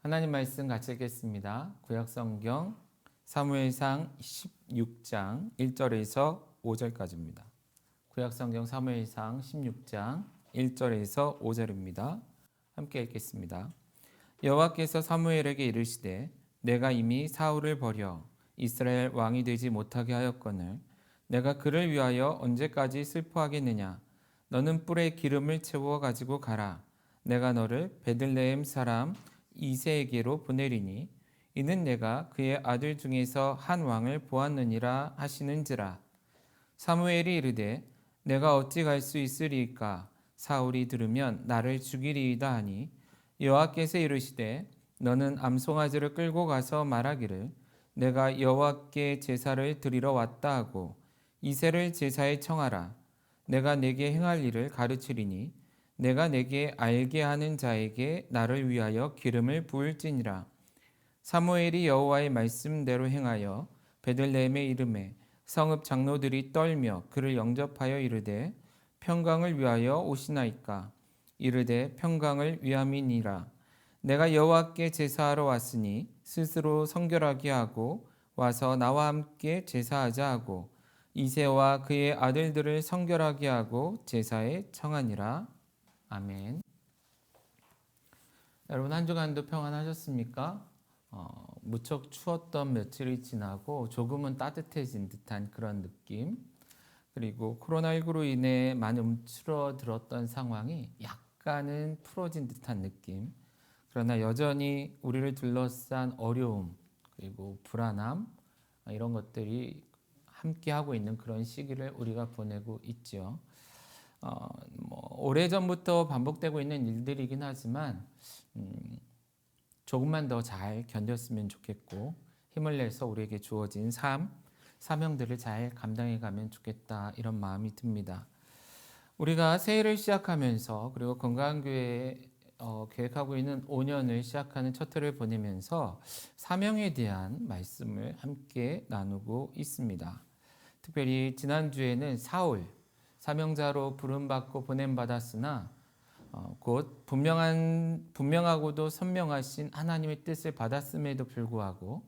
하나님 말씀 같이 읽겠습니다. 구약성경 사무엘상 16장 1절에서 5절까지입니다. 구약성경 사무엘상 16장 1절에서 5절입니다. 함께 읽겠습니다. 여호와께서 사무엘에게 이르시되 내가 이미 사울을 버려 이스라엘 왕이 되지 못하게 하였거늘 내가 그를 위하여 언제까지 슬퍼하겠느냐. 너는 뿔에 기름을 채워 가지고 가라. 내가 너를 베들레헴 사람 이새에게로 보내리니 이는 내가 그의 아들 중에서 한 왕을 보았느니라 하시는지라. 사무엘이 이르되 내가 어찌 갈 수 있으리이까. 사울이 들으면 나를 죽이리이다 하니 여호와께서 이르시되 너는 암송아지를 끌고 가서 말하기를 내가 여호와께 제사를 드리러 왔다 하고 이새를 제사에 청하라. 내가 내게 행할 일을 가르치리니 내가 내게 알게 하는 자에게 나를 위하여 기름을 부을지니라. 사무엘이 여호와의 말씀대로 행하여 베들레헴에 이르매 성읍 장로들이 떨며 그를 영접하여 이르되 평강을 위하여 오시나이까. 이르되 평강을 위함이니라. 내가 여호와께 제사하러 왔으니 스스로 성결하게 하고 와서 나와 함께 제사하자 하고 이새와 그의 아들들을 성결하게 하고 제사에 청하니라. 아멘. 여러분 한 주간도 평안하셨습니까? 무척 추웠던 며칠이 지나고 조금은 따뜻해진 듯한 그런 느낌. 그리고 코로나19로 인해 많이 움츠러들었던 상황이 약간은 풀어진 듯한 느낌. 그러나 여전히 우리를 둘러싼 어려움 그리고 불안함 이런 것들이 함께하고 있는 그런 시기를 우리가 보내고 있죠. 오래전부터 반복되고 있는 일들이긴 하지만 조금만 더 잘 견뎠으면 좋겠고 힘을 내서 우리에게 주어진 사명들을 잘 감당해 가면 좋겠다 이런 마음이 듭니다. 우리가 새해를 시작하면서 그리고 건강한 교회 계획하고 있는 5년을 시작하는 첫 해를 보내면서 사명에 대한 말씀을 함께 나누고 있습니다. 특별히 지난주에는 사울 사명자로 부름받고 보냄받았으나 곧 분명하고도 선명하신 하나님의 뜻을 받았음에도 불구하고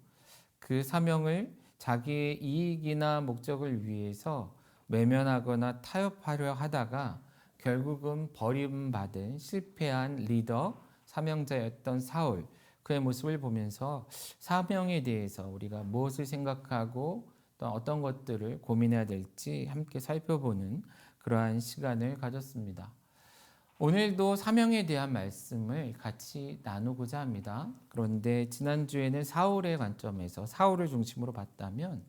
그 사명을 자기의 이익이나 목적을 위해서 외면하거나 타협하려 하다가 결국은 버림받은 실패한 리더 사명자였던 사울, 그의 모습을 보면서 사명에 대해서 우리가 무엇을 생각하고 또 어떤 것들을 고민해야 될지 함께 살펴보는 그러한 시간을 가졌습니다. 오늘도 사명에 대한 말씀을 같이 나누고자 합니다. 그런데 지난주에는 사울의 관점에서 사울을 중심으로 봤다면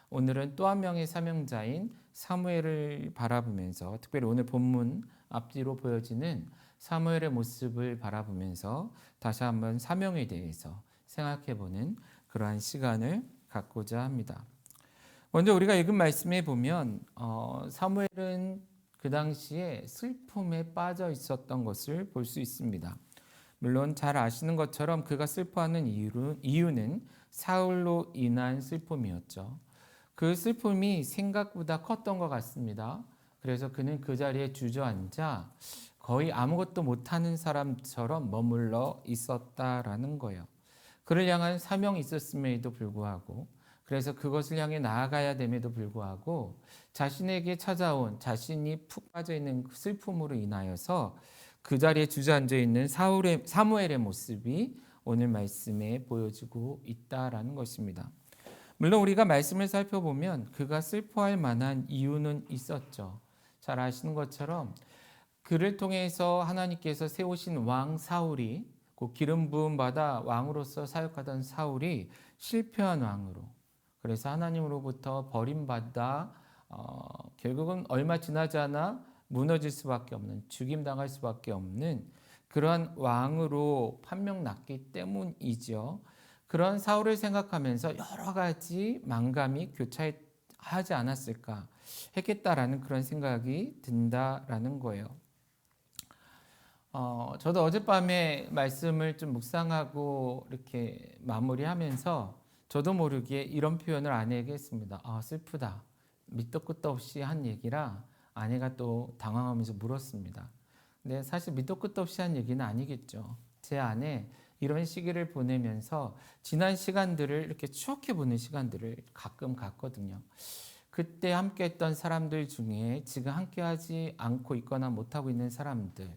오늘은 또 한 명의 사명자인 사무엘을 바라보면서 특별히 오늘 본문 앞뒤로 보여지는 사무엘의 모습을 바라보면서 다시 한번 사명에 대해서 생각해보는 그러한 시간을 갖고자 합니다. 먼저 우리가 읽은 말씀에 보면 사무엘은 그 당시에 슬픔에 빠져 있었던 것을 볼 수 있습니다. 물론 잘 아시는 것처럼 그가 슬퍼하는 이유는 사울로 인한 슬픔이었죠. 그 슬픔이 생각보다 컸던 것 같습니다. 그래서 그는 그 자리에 주저앉아 거의 아무것도 못하는 사람처럼 머물러 있었다라는 거예요. 그를 향한 사명이 있었음에도 불구하고 그래서 그것을 향해 나아가야 됨에도 불구하고 자신에게 찾아온 자신이 푹 빠져있는 슬픔으로 인하여서 그 자리에 주저앉아 있는 사무엘의 모습이 오늘 말씀에 보여지고 있다라는 것입니다. 물론 우리가 말씀을 살펴보면 그가 슬퍼할 만한 이유는 있었죠. 잘 아시는 것처럼 그를 통해서 하나님께서 세우신 왕 사울이 그 기름 부음 받아 왕으로서 사역하던 사울이 실패한 왕으로 그래서 하나님으로부터 버림받아 결국은 얼마 지나지 않아 무너질 수밖에 없는 죽임당할 수밖에 없는 그러한 왕으로 판명났기 때문이죠. 그런 사울을 생각하면서 여러 가지 만감이 교차하지 않았을까 했겠다라는 그런 생각이 든다라는 거예요. 저도 어젯밤에 말씀을 좀 묵상하고 이렇게 마무리하면서 저도 모르게 이런 표현을 아내에게 했습니다. 슬프다. 밑도 끝도 없이 한 얘기라 아내가 또 당황하면서 물었습니다. 근데 사실 밑도 끝도 없이 한 얘기는 아니겠죠. 제 안에 이런 시기를 보내면서 지난 시간들을 이렇게 추억해 보는 시간들을 가끔 갖거든요. 그때 함께 했던 사람들 중에 지금 함께 하지 않고 있거나 못하고 있는 사람들,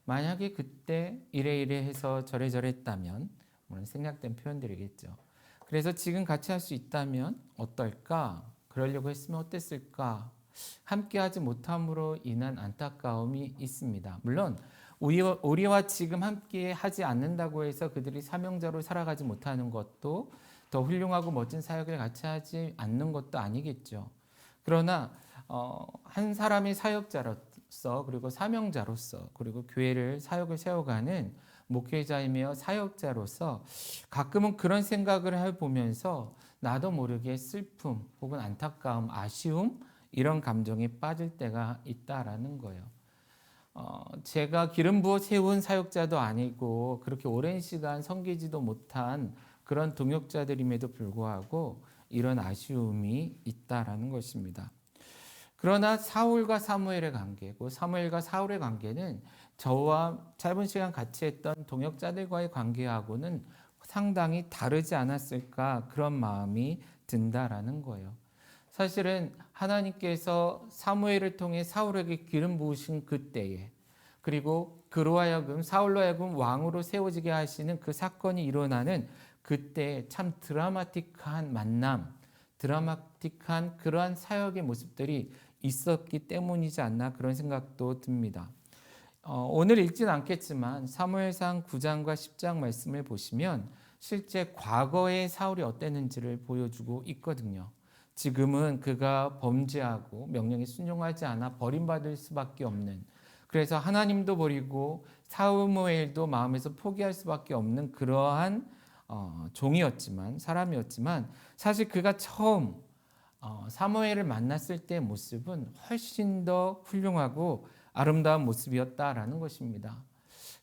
만약에 그때 이래 해서 저래 했다면, 물론 생략된 표현들이겠죠. 그래서 지금 같이 할 수 있다면 어떨까? 그러려고 했으면 어땠을까? 함께 하지 못함으로 인한 안타까움이 있습니다. 물론 우리와 지금 함께 하지 않는다고 해서 그들이 사명자로 살아가지 못하는 것도, 더 훌륭하고 멋진 사역을 같이 하지 않는 것도 아니겠죠. 그러나 한 사람의 사역자로서, 그리고 사명자로서, 그리고 교회를 사역을 세워가는 목회자이며 사역자로서 가끔은 그런 생각을 해보면서 나도 모르게 슬픔 혹은 안타까움, 아쉬움, 이런 감정에 빠질 때가 있다라는 거예요. 제가 기름 부어 세운 사역자도 아니고 그렇게 오랜 시간 섬기지도 못한 그런 동역자들임에도 불구하고 이런 아쉬움이 있다라는 것입니다. 그러나 사울과 사무엘의 관계고 사무엘과 사울의 관계는 저와 짧은 시간 같이 했던 동역자들과의 관계하고는 상당히 다르지 않았을까, 그런 마음이 든다라는 거예요. 사실은 하나님께서 사무엘을 통해 사울에게 기름 부으신 그때에, 그리고 그로 하여금 사울로 하여금 왕으로 세워지게 하시는 그 사건이 일어나는 그때 참 드라마틱한 만남, 드라마틱한 그러한 사역의 모습들이 있었기 때문이지 않나, 그런 생각도 듭니다. 오늘 읽진 않겠지만 사무엘상 9장과 10장 말씀을 보시면 실제 과거의 사울이 어땠는지를 보여주고 있거든요. 지금은 그가 범죄하고 명령에 순종하지 않아 버림받을 수밖에 없는, 그래서 하나님도 버리고 사무엘도 마음에서 포기할 수밖에 없는 그러한 종이었지만, 사람이었지만, 사실 그가 처음 사무엘을 만났을 때의 모습은 훨씬 더 훌륭하고 아름다운 모습이었다라는 것입니다.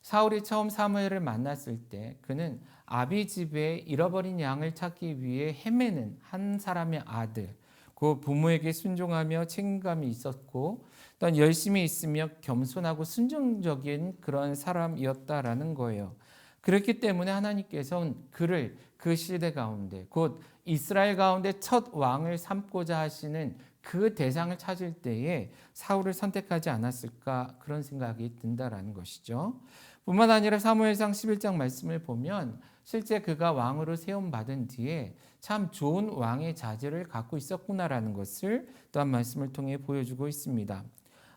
사울이 처음 사무엘을 만났을 때 그는 아비 집에 잃어버린 양을 찾기 위해 헤매는 한 사람의 아들, 그 부모에게 순종하며 책임감이 있었고 또한 열심히 있으며 겸손하고 순종적인 그런 사람이었다라는 거예요. 그렇기 때문에 하나님께서는 그를 그 시대 가운데, 곧 이스라엘 가운데 첫 왕을 삼고자 하시는 그 대상을 찾을 때에 사울을 선택하지 않았을까, 그런 생각이 든다라는 것이죠. 뿐만 아니라 사무엘상 11장 말씀을 보면 실제 그가 왕으로 세움받은 뒤에 참 좋은 왕의 자질을 갖고 있었구나라는 것을 또한 말씀을 통해 보여주고 있습니다.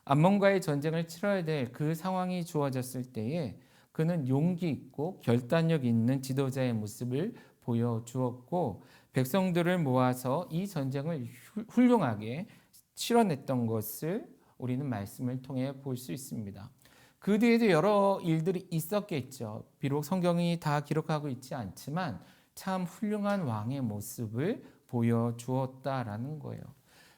암몬과의 전쟁을 치러야 될 그 상황이 주어졌을 때에 그는 용기 있고 결단력 있는 지도자의 모습을 보여주었고 백성들을 모아서 이 전쟁을 훌륭하게 치러냈던 것을 우리는 말씀을 통해 볼 수 있습니다. 그 뒤에도 여러 일들이 있었겠죠. 비록 성경이 다 기록하고 있지 않지만 참 훌륭한 왕의 모습을 보여주었다라는 거예요.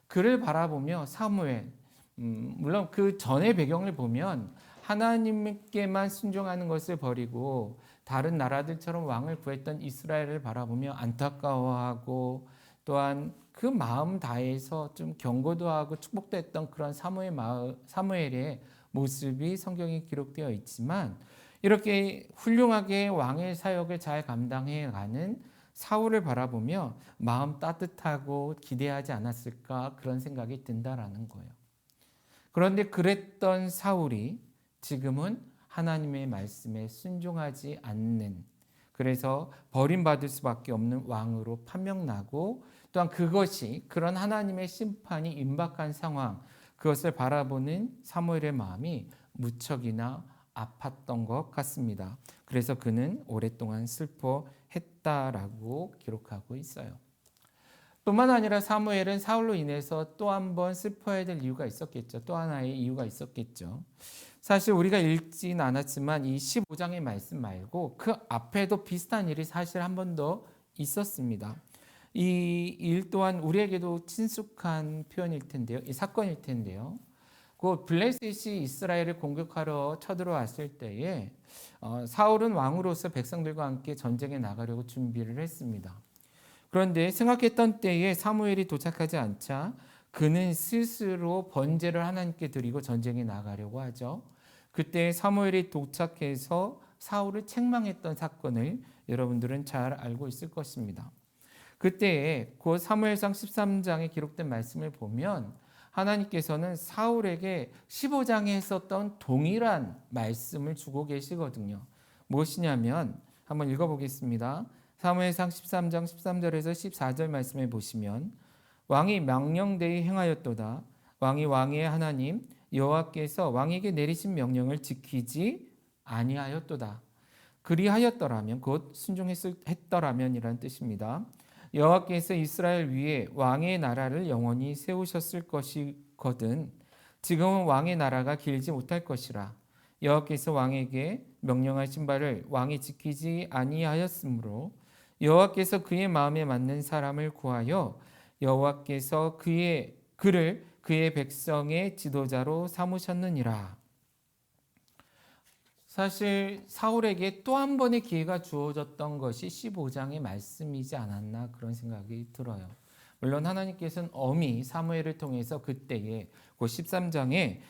그를 바라보며 사무엘, 물론 그 전의 배경을 보면 하나님께만 순종하는 것을 버리고 다른 나라들처럼 왕을 구했던 이스라엘을 바라보며 안타까워하고 또한 그 마음 다해서 좀 경고도 하고 축복도 했던 그런 사무엘의 모습이 성경에 기록되어 있지만, 이렇게 훌륭하게 왕의 사역을 잘 감당해가는 사울을 바라보며 마음 따뜻하고 기대하지 않았을까, 그런 생각이 든다라는 거예요. 그런데 그랬던 사울이 지금은 하나님의 말씀에 순종하지 않는, 그래서 버림받을 수밖에 없는 왕으로 판명나고 또한 그것이 그런 하나님의 심판이 임박한 상황, 그것을 바라보는 사무엘의 마음이 무척이나 아팠던 것 같습니다. 그래서 그는 오랫동안 슬퍼했다라고 기록하고 있어요. 뿐만 아니라 사무엘은 사울로 인해서 또 한 번 슬퍼해야 될 이유가 있었겠죠. 또 하나의 이유가 있었겠죠. 사실 우리가 읽진 않았지만 이 15장의 말씀 말고 그 앞에도 비슷한 일이 사실 한 번 더 있었습니다. 이 일 또한 우리에게도 친숙한 표현일 텐데요. 이 사건일 텐데요. 그 블레셋이 이스라엘을 공격하러 쳐들어왔을 때에 사울은 왕으로서 백성들과 함께 전쟁에 나가려고 준비를 했습니다. 그런데 생각했던 때에 사무엘이 도착하지 않자 그는 스스로 번제를 하나님께 드리고 전쟁에 나가려고 하죠. 그때 사무엘이 도착해서 사울을 책망했던 사건을 여러분들은 잘 알고 있을 것입니다. 그때에 곧 사무엘상 13장에 기록된 말씀을 보면 하나님께서는 사울에게 15장에 했었던 동일한 말씀을 주고 계시거든요. 무엇이냐면 한번 읽어보겠습니다. 사무엘상 13장 13절에서 14절 말씀을 보시면 왕이 명령대로 행하였도다. 왕이 왕의 하나님 여호와께서 왕에게 내리신 명령을 지키지 아니하였도다. 그리하였더라면 곧 순종했더라면이라는 뜻입니다. 여호와께서 이스라엘 위에 왕의 나라를 영원히 세우셨을 것이거든 지금은 왕의 나라가 길지 못할 것이라. 여호와께서 왕에게 명령하신 바를 왕이 지키지 아니하였으므로 여호와께서 그의 마음에 맞는 사람을 구하여 여호와께서 그를 그의 백성의 지도자로 삼으셨느니라. 사실 사울에게 또 한 번의 기회가 주어졌던 것이 15장의 말씀이지 않았나 그런 생각이 들어요. 물론 하나님께서는 엄히 사무엘을 통해서 그때에 그 13장에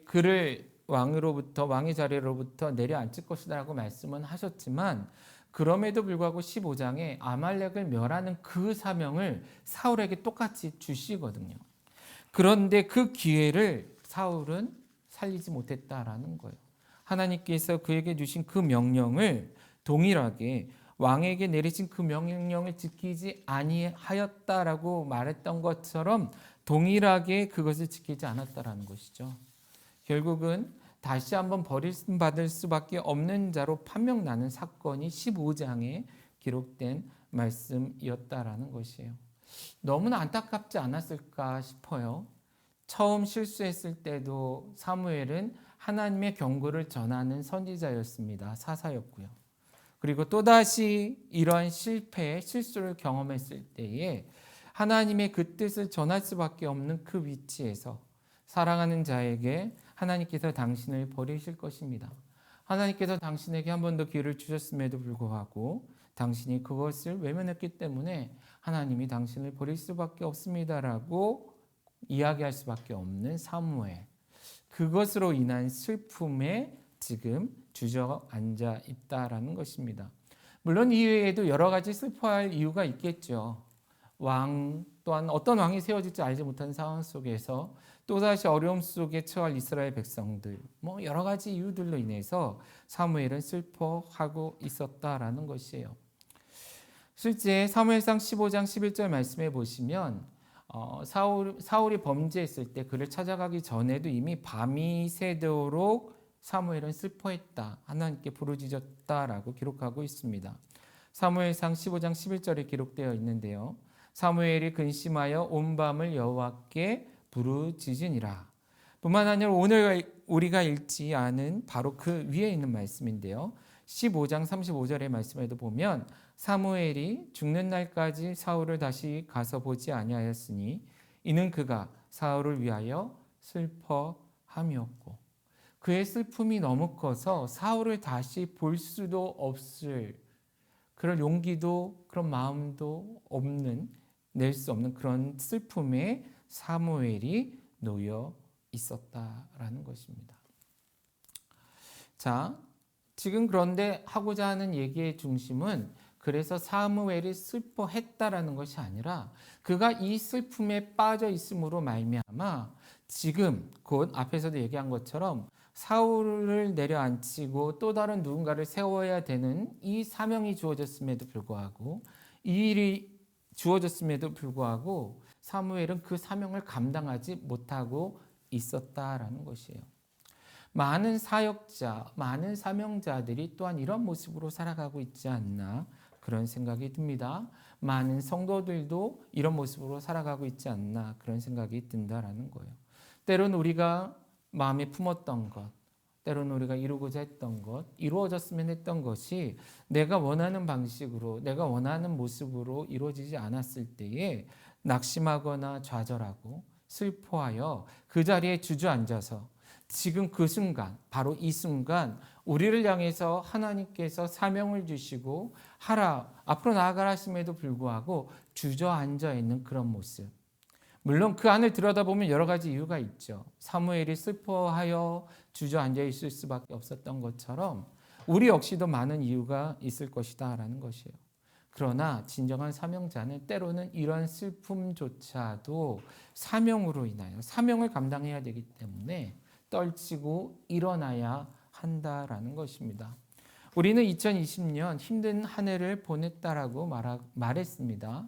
그를 왕의 자리로부터 내려앉힐 것이라고 말씀은 하셨지만 그럼에도 불구하고 15장에 아말렉을 멸하는 그 사명을 사울에게 똑같이 주시거든요. 그런데 그 기회를 사울은 살리지 못했다라는 거예요. 하나님께서 그에게 주신 그 명령을 동일하게 왕에게 내리신 그 명령을 지키지 아니하였다라고 말했던 것처럼 동일하게 그것을 지키지 않았다라는 것이죠. 결국은 다시 한번 버림받을 수밖에 없는 자로 판명나는 사건이 15장에 기록된 말씀이었다라는 것이에요. 너무나 안타깝지 않았을까 싶어요. 처음 실수했을 때도 사무엘은 하나님의 경고를 전하는 선지자였습니다. 사사였고요. 그리고 또다시 이러한 실수를 경험했을 때에 하나님의 그 뜻을 전할 수밖에 없는 그 위치에서 사랑하는 자에게 하나님께서 당신을 버리실 것입니다. 하나님께서 당신에게 한 번 더 기회를 주셨음에도 불구하고 당신이 그것을 외면했기 때문에 하나님이 당신을 버릴 수밖에 없습니다라고 이야기할 수밖에 없는 사무엘. 그것으로 인한 슬픔에 지금 주저앉아 있다라는 것입니다. 물론 이외에도 여러 가지 슬퍼할 이유가 있겠죠. 왕 또한 어떤 왕이 세워질지 알지 못한 상황 속에서 또다시 어려움 속에 처할 이스라엘 백성들, 여러 가지 이유들로 인해서 사무엘은 슬퍼하고 있었다라는 것이에요. 실제 사무엘상 15장 11절 말씀해 보시면 사울이 범죄했을 때 그를 찾아가기 전에도 이미 밤이 새도록 사무엘은 슬퍼했다. 하나님께 부르짖었다라고 기록하고 있습니다. 사무엘상 15장 11절에 기록되어 있는데요. 사무엘이 근심하여 온 밤을 여호와께 부르짖으니라. 뿐만 아니라 오늘 우리가 읽지 않은 바로 그 위에 있는 말씀인데요. 15장 35절의 말씀에도 보면 사무엘이 죽는 날까지 사울을 다시 가서 보지 아니하였으니 이는 그가 사울을 위하여 슬퍼함이었고 그의 슬픔이 너무 커서 사울을 다시 볼 수도 없을 그런 용기도 그런 마음도 낼 수 없는 그런 슬픔에 사무엘이 놓여 있었다라는 것입니다. 자, 지금 그런데 하고자 하는 얘기의 중심은 그래서 사무엘이 슬퍼했다라는 것이 아니라 그가 이 슬픔에 빠져 있음으로 말미암아 지금 곧 앞에서도 얘기한 것처럼 사울을 내려앉히고 또 다른 누군가를 세워야 되는 이 사명이 주어졌음에도 불구하고 이 일이 주어졌음에도 불구하고 사무엘은 그 사명을 감당하지 못하고 있었다라는 것이에요. 많은 사역자, 많은 사명자들이 또한 이런 모습으로 살아가고 있지 않나 그런 생각이 듭니다. 많은 성도들도 이런 모습으로 살아가고 있지 않나 그런 생각이 든다라는 거예요. 때로는 우리가 마음에 품었던 것, 때로는 우리가 이루고자 했던 것, 이루어졌으면 했던 것이 내가 원하는 방식으로, 내가 원하는 모습으로 이루어지지 않았을 때에 낙심하거나 좌절하고 슬퍼하여 그 자리에 주저앉아서 지금 그 순간, 바로 이 순간 우리를 향해서 하나님께서 사명을 주시고 하라, 앞으로 나아가라 하심에도 불구하고 주저앉아 있는 그런 모습. 물론 그 안을 들여다보면 여러 가지 이유가 있죠. 사무엘이 슬퍼하여 주저앉아 있을 수밖에 없었던 것처럼 우리 역시도 많은 이유가 있을 것이다라는 것이에요. 그러나 진정한 사명자는 때로는 이런 슬픔조차도 사명으로 인하여 사명을 감당해야 되기 때문에 떨치고 일어나야 한다라는 것입니다. 우리는 2020년 힘든 한 해를 보냈다라고 말했습니다.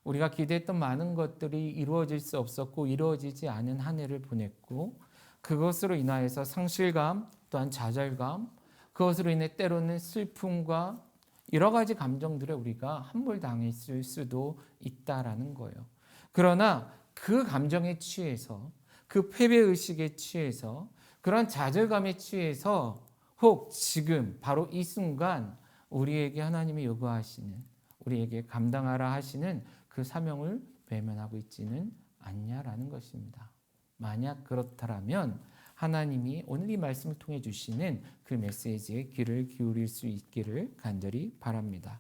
우리가 기대했던 많은 것들이 이루어질 수 없었고 이루어지지 않은 한 해를 보냈고 그것으로 인하여서 상실감 또한 좌절감 그것으로 인해 때로는 슬픔과 여러 가지 감정들에 우리가 함몰당했을 수도 있다라는 거예요. 그러나 그 감정에 취해서 그 패배의식에 취해서 그런 좌절감에 취해서 혹 지금 바로 이 순간 우리에게 하나님이 요구하시는 우리에게 감당하라 하시는 그 사명을 외면하고 있지는 않냐라는 것입니다. 만약 그렇다면 하나님이 오늘 이 말씀을 통해 주시는 그 메시지에 귀를 기울일 수 있기를 간절히 바랍니다.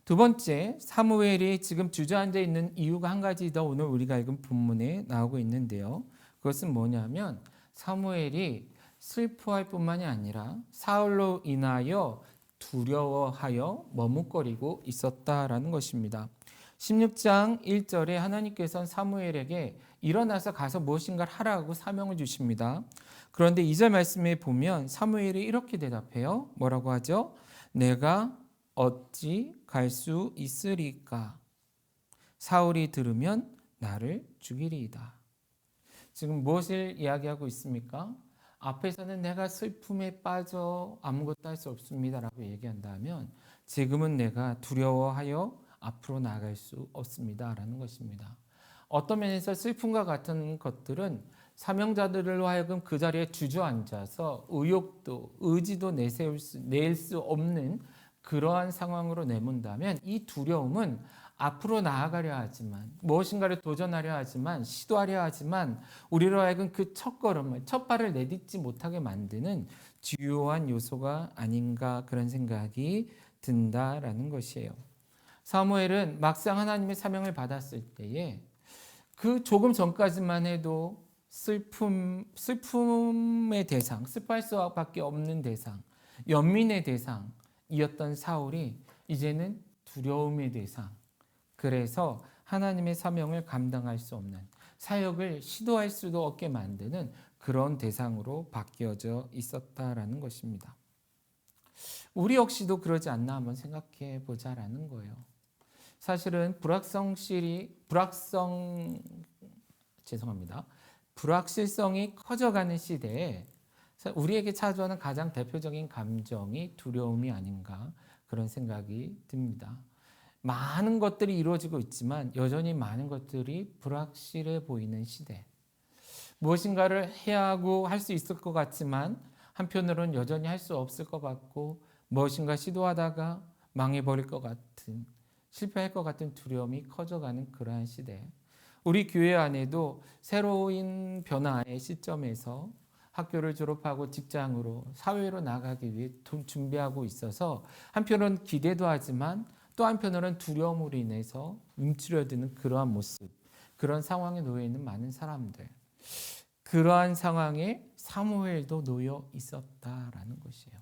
두 번째, 사무엘이 지금 주저앉아 있는 이유가 한 가지 더 오늘 우리가 읽은 본문에 나오고 있는데요. 그것은 뭐냐면 사무엘이 슬퍼할 뿐만이 아니라 사울로 인하여 두려워하여 머뭇거리고 있었다라는 것입니다. 16장 1절에 하나님께서는 사무엘에게 일어나서 가서 무엇인가를 하라고 사명을 주십니다. 그런데 2절 말씀에 보면 사무엘이 이렇게 대답해요. 뭐라고 하죠? 내가 어찌 갈 수 있으리까? 사울이 들으면 나를 죽이리이다. 지금 무엇을 이야기하고 있습니까? 앞에서는 내가 슬픔에 빠져 아무것도 할 수 없습니다라고 얘기한다면 지금은 내가 두려워하여 앞으로 나아갈 수 없습니다라는 것입니다. 어떤 면에서 슬픔과 같은 것들은 사명자들로 하여금 그 자리에 주저앉아서 의욕도 의지도 낼 수 없는 그러한 상황으로 내몬다면 이 두려움은 앞으로 나아가려 하지만 무엇인가를 도전하려 하지만 시도하려 하지만 우리로 하여금 그 첫걸음을 첫 발을 내딛지 못하게 만드는 주요한 요소가 아닌가 그런 생각이 든다라는 것이에요. 사무엘은 막상 하나님의 사명을 받았을 때에 그 조금 전까지만 해도 슬픔의 대상, 슬퍼할 수밖에 없는 대상, 연민의 대상이었던 사울이 이제는 두려움의 대상, 그래서 하나님의 사명을 감당할 수 없는 사역을 시도할 수도 없게 만드는 그런 대상으로 바뀌어져 있었다라는 것입니다. 우리 역시도 그러지 않나 한번 생각해 보자라는 거예요. 사실은 불확실성이 커져가는 시대에 우리에게 찾아오는 가장 대표적인 감정이 두려움이 아닌가 그런 생각이 듭니다. 많은 것들이 이루어지고 있지만 여전히 많은 것들이 불확실해 보이는 시대. 무엇인가를 해야 하고 할 수 있을 것 같지만 한편으로는 여전히 할 수 없을 것 같고 무엇인가 시도하다가 망해버릴 것 같은 실패할 것 같은 두려움이 커져가는 그러한 시대. 우리 교회 안에도 새로운 변화의 시점에서 학교를 졸업하고 직장으로 사회로 나가기 위해 준비하고 있어서 한편으로는 기대도 하지만 또 한편으로는 두려움으로 인해서 움츠려드는 그러한 모습, 그런 상황에 놓여 있는 많은 사람들, 그러한 상황에 사무엘도 놓여 있었다라는 것이에요.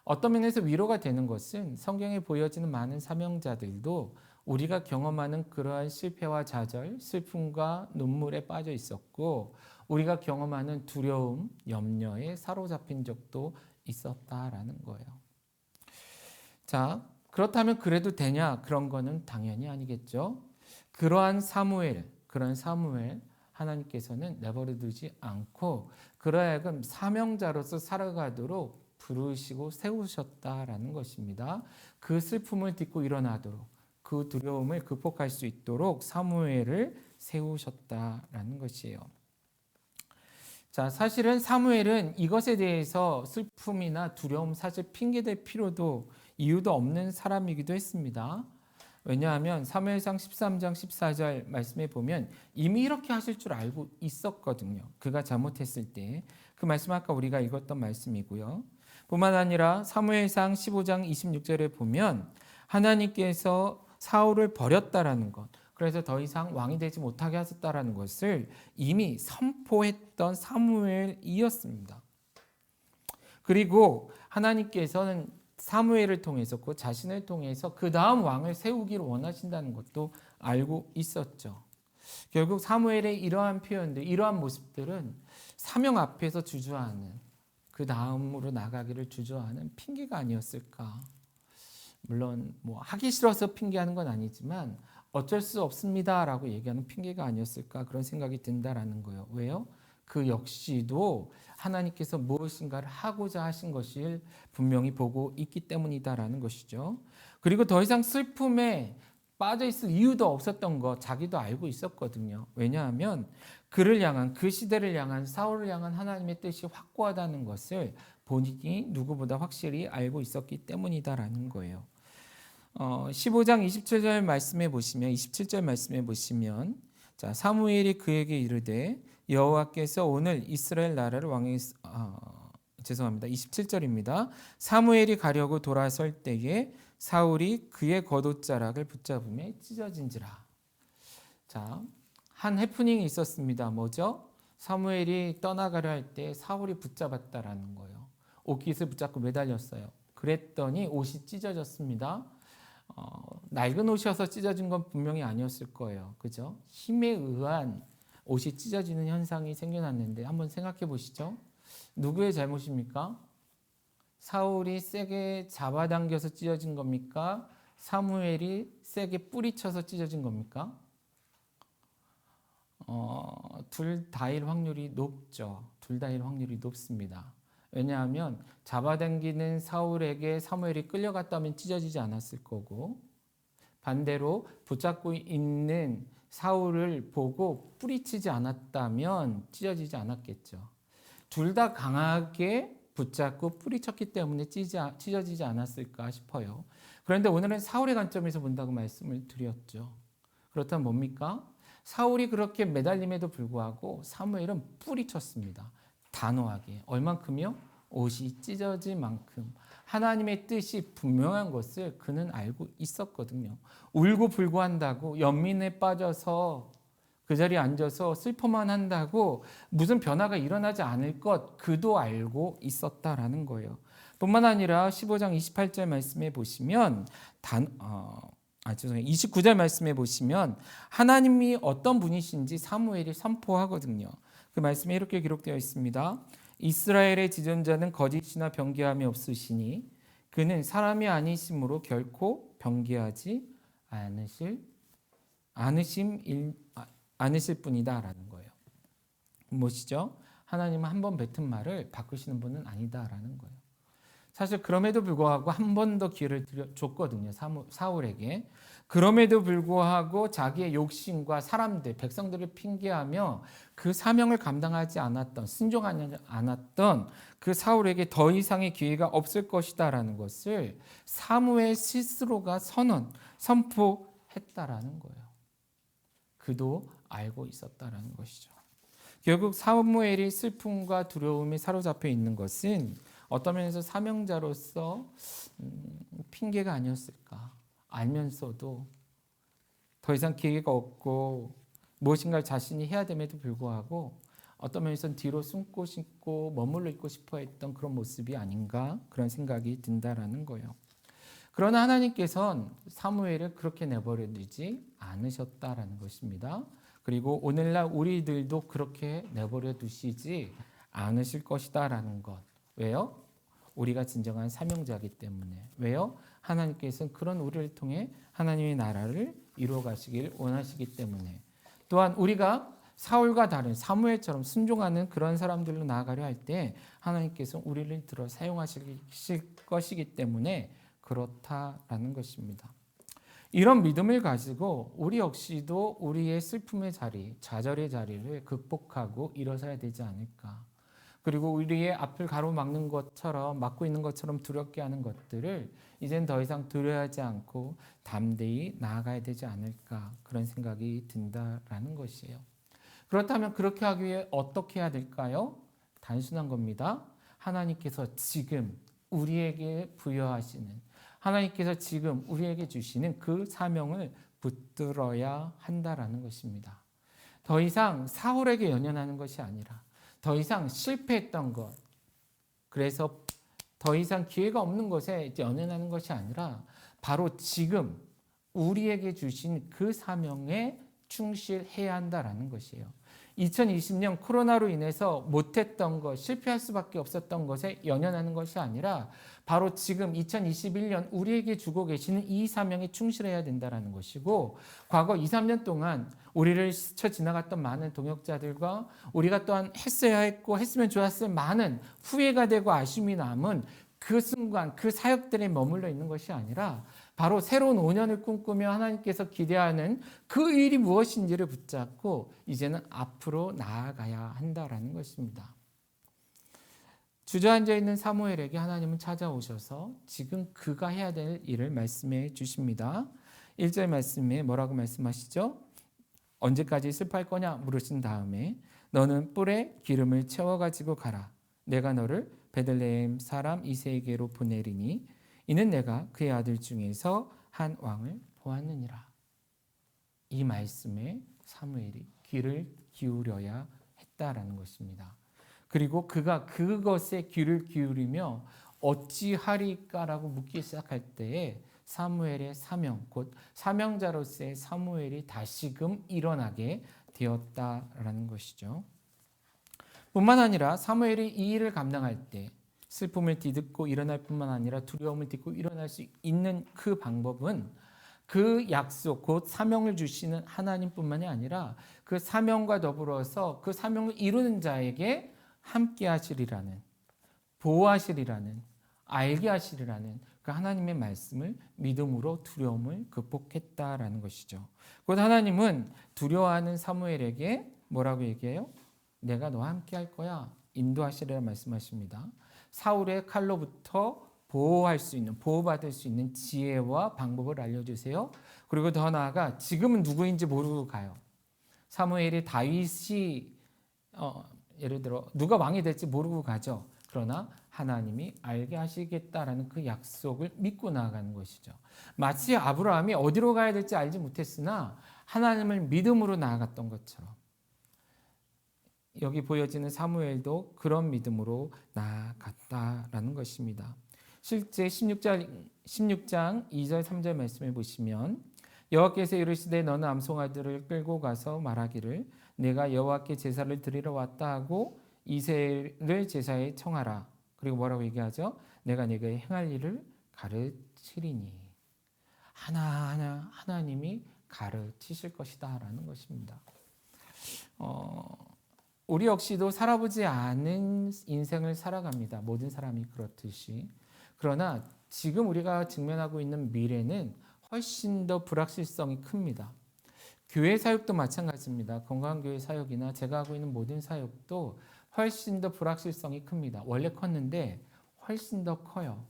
어떤 면에서 위로가 되는 것은 성경에 보여지는 많은 사명자들도 우리가 경험하는 그러한 실패와 좌절, 슬픔과 눈물에 빠져 있었고 우리가 경험하는 두려움, 염려에 사로잡힌 적도 있었다라는 거예요. 자, 그렇다면 그래도 되냐? 그런 거는 당연히 아니겠죠. 그런 사무엘 하나님께서는 내버려 두지 않고 그러하여금 사명자로서 살아가도록 부르시고 세우셨다라는 것입니다. 그 슬픔을 딛고 일어나도록 그 두려움을 극복할 수 있도록 사무엘을 세우셨다라는 것이에요. 자, 사실은 사무엘은 이것에 대해서 슬픔이나 두려움 사실 핑계댈 필요도 이유도 없는 사람이기도 했습니다. 왜냐하면 사무엘상 13장 14절 말씀에 보면 이미 이렇게 하실 줄 알고 있었거든요. 그가 잘못했을 때 그 말씀 아까 우리가 읽었던 말씀이고요. 뿐만 아니라 사무엘상 15장 26절에 보면 하나님께서 사울을 버렸다라는 것, 그래서 더 이상 왕이 되지 못하게 하셨다라는 것을 이미 선포했던 사무엘이었습니다. 그리고 하나님께서는 사무엘을 통해서 그 자신을 통해서 그 다음 왕을 세우기를 원하신다는 것도 알고 있었죠. 결국 사무엘의 이러한 표현들, 이러한 모습들은 사명 앞에서 주저하는, 그 다음으로 나가기를 주저하는 핑계가 아니었을까. 물론 뭐 하기 싫어서 핑계하는 건 아니지만 어쩔 수 없습니다라고 얘기하는 핑계가 아니었을까, 그런 생각이 든다라는 거예요. 왜요? 그 역시도 하나님께서 무엇인가를 하고자 하신 것을 분명히 보고 있기 때문이다라는 것이죠. 그리고 더 이상 슬픔에 빠져 있을 이유도 없었던 거 자기도 알고 있었거든요. 왜냐하면 그를 향한, 그 시대를 향한, 사울을 향한 하나님의 뜻이 확고하다는 것을 본인이 누구보다 확실히 알고 있었기 때문이다라는 거예요. 15장 27절 말씀에 보시면, 27절 말씀에 보시면, 자, 사무엘이 그에게 이르되 여호와께서 오늘 이스라엘 나라를 왕에 죄송합니다. 27절입니다. 사무엘이 가려고 돌아설 때에 사울이 그의 겉옷자락을 붙잡음에 찢어진지라. 자, 한 해프닝이 있었습니다. 뭐죠? 사무엘이 떠나가려 할 때 사울이 붙잡았다라는 거예요. 옷깃을 붙잡고 매달렸어요. 그랬더니 옷이 찢어졌습니다. 낡은 옷이어서 찢어진 건 분명히 아니었을 거예요. 그죠? 힘에 의한 옷이 찢어지는 현상이 생겨났는데 한번 생각해 보시죠. 누구의 잘못입니까? 사울이 세게 잡아당겨서 찢어진 겁니까? 사무엘이 세게 뿌리쳐서 찢어진 겁니까? 둘 다일 확률이 높죠. 둘 다일 확률이 높습니다. 왜냐하면 잡아당기는 사울에게 사무엘이 끌려갔다면 찢어지지 않았을 거고, 반대로 붙잡고 있는 사울을 보고 뿌리치지 않았다면 찢어지지 않았겠죠. 둘 다 강하게 붙잡고 뿌리쳤기 때문에 찢어지지 않았을까 싶어요. 그런데 오늘은 사울의 관점에서 본다고 말씀을 드렸죠. 그렇다면 뭡니까? 사울이 그렇게 매달림에도 불구하고 사무엘은 뿌리쳤습니다. 단호하게. 얼만큼요? 옷이 찢어질 만큼. 하나님의 뜻이 분명한 것을 그는 알고 있었거든요. 울고 불고한다고, 연민에 빠져서 그 자리에 앉아서 슬퍼만 한다고 무슨 변화가 일어나지 않을 것, 그도 알고 있었다라는 거예요. 뿐만 아니라 15장 28절 말씀에 보시면 29절 말씀에 보시면 하나님이 어떤 분이신지 사무엘이 선포하거든요. 그 말씀에 이렇게 기록되어 있습니다. 이스라엘의 지존자는 거짓이나 변개함이 없으시니 그는 사람이 아니심으로 결코 변개하지 않으실 뿐이다라는 거예요. 무엇이죠? 하나님은 한 번 뱉은 말을 바꾸시는 분은 아니다라는 거예요. 사실 그럼에도 불구하고 한 번 더 기회를 줬거든요. 사울에게. 그럼에도 불구하고 자기의 욕심과 사람들, 백성들을 핑계하며 그 사명을 감당하지 않았던, 순종하지 않았던 그 사울에게 더 이상의 기회가 없을 것이다라는 것을 사무엘 스스로가 선포했다라는 거예요. 그도 알고 있었다라는 것이죠. 결국 사무엘이 슬픔과 두려움에 사로잡혀 있는 것은 어떤 면에서 사명자로서 핑계가 아니었을까. 알면서도 더 이상 기회가 없고 무엇인가를 자신이 해야 됨에도 불구하고 어떤 면에서는 뒤로 숨고 싶고 머물러 있고 싶어 했던 그런 모습이 아닌가, 그런 생각이 든다라는 거예요. 그러나 하나님께서는 사무엘을 그렇게 내버려 두지 않으셨다라는 것입니다. 그리고 오늘날 우리들도 그렇게 내버려 두시지 않으실 것이다라는 것. 왜요? 우리가 진정한 사명자이기 때문에. 왜요? 하나님께서는 그런 우리를 통해 하나님의 나라를 이루어 가시길 원하시기 때문에. 또한 우리가 사울과 다른 사무엘처럼 순종하는 그런 사람들로 나아가려 할 때 하나님께서 우리를 들어 사용하실 것이기 때문에 그렇다라는 것입니다. 이런 믿음을 가지고 우리 역시도 우리의 슬픔의 자리, 좌절의 자리를 극복하고 일어서야 되지 않을까. 그리고 우리의 앞을 가로막는 것처럼, 막고 있는 것처럼 두렵게 하는 것들을 이젠 더 이상 두려워하지 않고 담대히 나아가야 되지 않을까, 그런 생각이 든다라는 것이에요. 그렇다면 그렇게 하기 위해 어떻게 해야 될까요? 단순한 겁니다. 하나님께서 지금 우리에게 부여하시는, 하나님께서 지금 우리에게 주시는 그 사명을 붙들어야 한다라는 것입니다. 더 이상 사울에게 연연하는 것이 아니라 더 이상 실패했던 것, 그래서 더 이상 기회가 없는 것에 연연하는 것이 아니라 바로 지금 우리에게 주신 그 사명에 충실해야 한다라는 것이에요. 2020년 코로나로 인해서 못했던 것, 실패할 수밖에 없었던 것에 연연하는 것이 아니라 바로 지금 2021년 우리에게 주고 계시는 이 사명에 충실해야 된다는 것이고, 과거 2, 3년 동안 우리를 스쳐 지나갔던 많은 동역자들과 우리가 또한 했어야 했고 했으면 좋았을 많은 후회가 되고 아쉬움이 남은 그 순간, 그 사역들에 머물러 있는 것이 아니라 바로 새로운 5년을 꿈꾸며 하나님께서 기대하는 그 일이 무엇인지를 붙잡고 이제는 앞으로 나아가야 한다라는 것입니다. 주저앉아 있는 사무엘에게 하나님은 찾아오셔서 지금 그가 해야 될 일을 말씀해 주십니다. 1절 말씀에 뭐라고 말씀하시죠? 언제까지 슬퍼할 거냐 물으신 다음에 너는 뿔에 기름을 채워가지고 가라. 내가 너를 베들레헴 사람 이새에게로 보내리니 이는 내가 그의 아들 중에서 한 왕을 보았느니라. 이 말씀에 사무엘이 귀를 기울여야 했다라는 것입니다. 그리고 그가 그것에 귀를 기울이며 어찌하리까라고 묻기 시작할 때에 사무엘의 사명, 곧 사명자로서의 사무엘이 다시금 일어나게 되었다라는 것이죠. 뿐만 아니라 사무엘이 이 일을 감당할 때 슬픔을 뒤덮고 일어날 뿐만 아니라 두려움을 딛고 일어날 수 있는 그 방법은 그 약속, 곧 사명을 주시는 하나님뿐만이 아니라 그 사명과 더불어서 그 사명을 이루는 자에게 함께 하시리라는, 보호하시리라는, 알게 하시리라는 그 하나님의 말씀을 믿음으로 두려움을 극복했다라는 것이죠. 곧 하나님은 두려워하는 사무엘에게 뭐라고 얘기해요? 내가 너와 함께 할 거야. 인도하시리라 말씀하십니다. 사울의 칼로부터 보호할 수 있는, 보호받을 수 있는 지혜와 방법을 알려주세요. 그리고 더 나아가 지금은 누구인지 모르고 가요. 사무엘이 다윗이 예를 들어 누가 왕이 될지 모르고 가죠. 그러나 하나님이 알게 하시겠다라는 그 약속을 믿고 나아가는 것이죠. 마치 아브라함이 어디로 가야 될지 알지 못했으나 하나님을 믿음으로 나아갔던 것처럼 여기 보여지는 사무엘도 그런 믿음으로 나아갔다라는 것입니다. 실제 16장 2절 3절 말씀을 보시면 여호와께서 이르시되 너는 암송아들을 끌고 가서 말하기를 내가 여호와께 제사를 드리러 왔다 하고 이새를 제사에 청하라. 그리고 뭐라고 얘기하죠? 내가 네게 행할 일을 가르치리니. 하나하나 하나님이 가르치실 것이다 라는 것입니다. 우리 역시도 살아보지 않은 인생을 살아갑니다. 모든 사람이 그렇듯이. 그러나 지금 우리가 직면하고 있는 미래는 훨씬 더 불확실성이 큽니다. 교회 사역도 마찬가지입니다. 건강한 교회 사역이나 제가 하고 있는 모든 사역도 훨씬 더 불확실성이 큽니다. 원래 컸는데 훨씬 더 커요.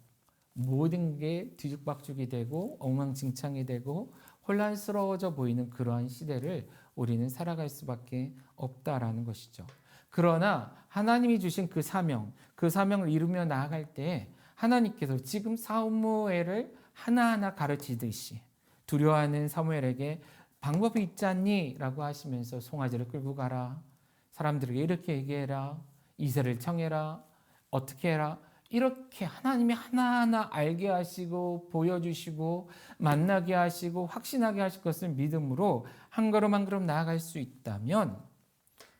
모든 게 뒤죽박죽이 되고 엉망진창이 되고 혼란스러워져 보이는 그러한 시대를 우리는 살아갈 수밖에 없다라는 것이죠. 그러나 하나님이 주신 그 사명을 이루며 나아갈 때 하나님께서 지금 사무엘을 하나하나 가르치듯이 두려워하는 사무엘에게 방법이 있지 않니? 라고 하시면서 송아지를 끌고 가라. 사람들에게 이렇게 얘기해라. 이새를 청해라. 어떻게 해라. 이렇게 하나님이 하나하나 알게 하시고 보여주시고 만나게 하시고 확신하게 하실 것을 믿음으로 한 걸음 한 걸음 나아갈 수 있다면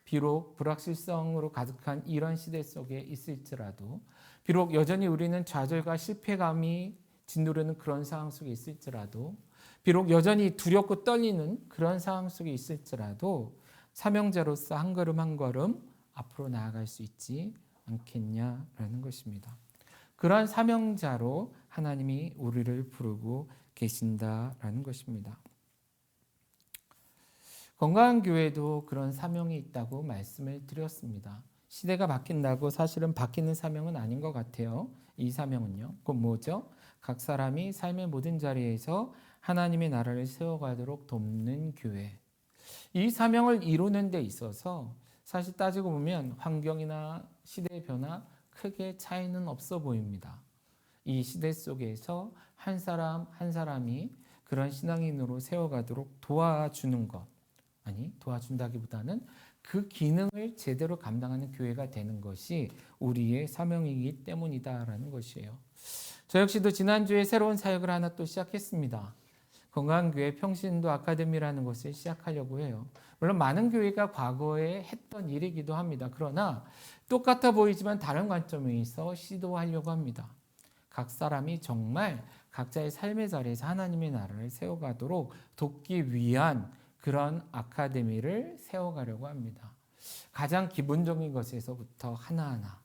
비록 불확실성으로 가득한 이런 시대 속에 있을지라도 비록 여전히 우리는 좌절과 실패감이 짓누르는 그런 상황 속에 있을지라도 비록 여전히 두렵고 떨리는 그런 상황 속에 있을지라도 사명자로서 한 걸음 한 걸음 앞으로 나아갈 수 있지 않겠냐라는 것입니다. 그러한 사명자로 하나님이 우리를 부르고 계신다라는 것입니다. 건강한 교회도 그런 사명이 있다고 말씀을 드렸습니다. 시대가 바뀐다고 사실은 바뀌는 사명은 아닌 것 같아요. 이 사명은요. 곧 뭐죠? 각 사람이 삶의 모든 자리에서 하나님의 나라를 세워가도록 돕는 교회. 이 사명을 이루는 데 있어서 사실 따지고 보면 환경이나 시대의 변화 크게 차이는 없어 보입니다. 이 시대 속에서 한 사람 한 사람이 그런 신앙인으로 세워가도록 도와주는 것. 아니 도와준다기보다는 그 기능을 제대로 감당하는 교회가 되는 것이 우리의 사명이기 때문이다라는 것이에요. 저 역시도 지난주에 새로운 사역을 하나 또 시작했습니다. 건강교회 평신도 아카데미라는 것을 시작하려고 해요. 물론 많은 교회가 과거에 했던 일이기도 합니다. 그러나 똑같아 보이지만 다른 관점에서 시도하려고 합니다. 각 사람이 정말 각자의 삶의 자리에서 하나님의 나라를 세워가도록 돕기 위한 그런 아카데미를 세워가려고 합니다. 가장 기본적인 것에서부터 하나하나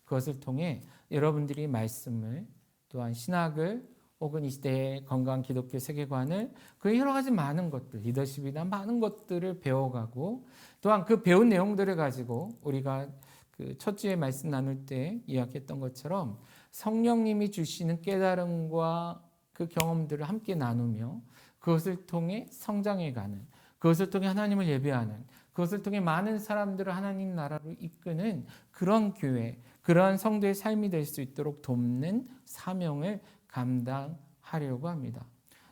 그것을 통해 여러분들이 말씀을 또한 신학을 혹은 이 시대의 건강한 기독교 세계관을 그 여러 가지 많은 것들, 리더십이나 많은 것들을 배워가고 또한 그 배운 내용들을 가지고 우리가 그 첫 주에 말씀 나눌 때 이야기했던 것처럼 성령님이 주시는 깨달음과 그 경험들을 함께 나누며 그것을 통해 성장해가는, 그것을 통해 하나님을 예배하는, 그것을 통해 많은 사람들을 하나님 나라로 이끄는 그런 교회, 그러한 성도의 삶이 될 수 있도록 돕는 사명을 감당하려고 합니다.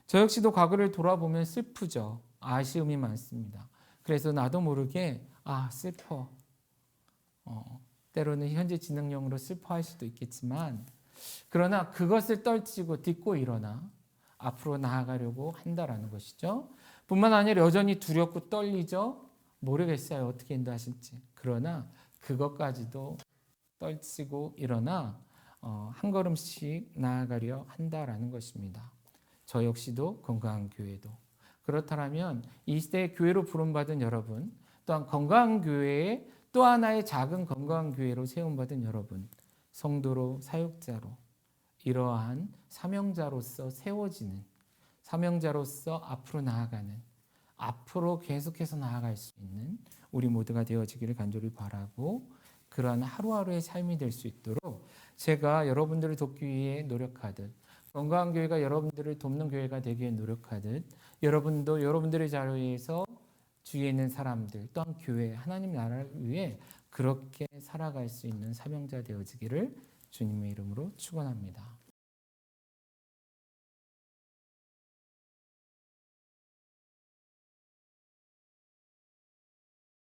저 역시도 과거를 돌아보면 슬프죠. 아쉬움이 많습니다. 그래서 나도 모르게 슬퍼. 때로는 현재 진행형으로 슬퍼할 수도 있겠지만 그러나 그것을 떨치고 딛고 일어나 앞으로 나아가려고 한다라는 것이죠. 뿐만 아니라 여전히 두렵고 떨리죠. 모르겠어요. 어떻게 인도하실지. 그러나 그것까지도 떨치고 일어나 한 걸음씩 나아가려 한다라는 것입니다. 저 역시도 건강한 교회도. 그렇다면 이 시대의 교회로 부름받은 여러분, 또한 건강한 교회의 또 하나의 작은 건강한 교회로 세움받은 여러분, 성도로 사역자로 이러한 사명자로서 세워지는, 사명자로서 앞으로 나아가는, 앞으로 계속해서 나아갈 수 있는 우리 모두가 되어지기를 간절히 바라고 그러한 하루하루의 삶이 될 수 있도록 제가 여러분들을 돕기 위해 노력하듯 건강한 교회가 여러분들을 돕는 교회가 되기 위해 노력하듯 여러분도 여러분들의 자리에서 주위에 있는 사람들 또한 교회 하나님 나라를 위해 그렇게 살아갈 수 있는 사명자 되어지기를 주님의 이름으로 축원합니다.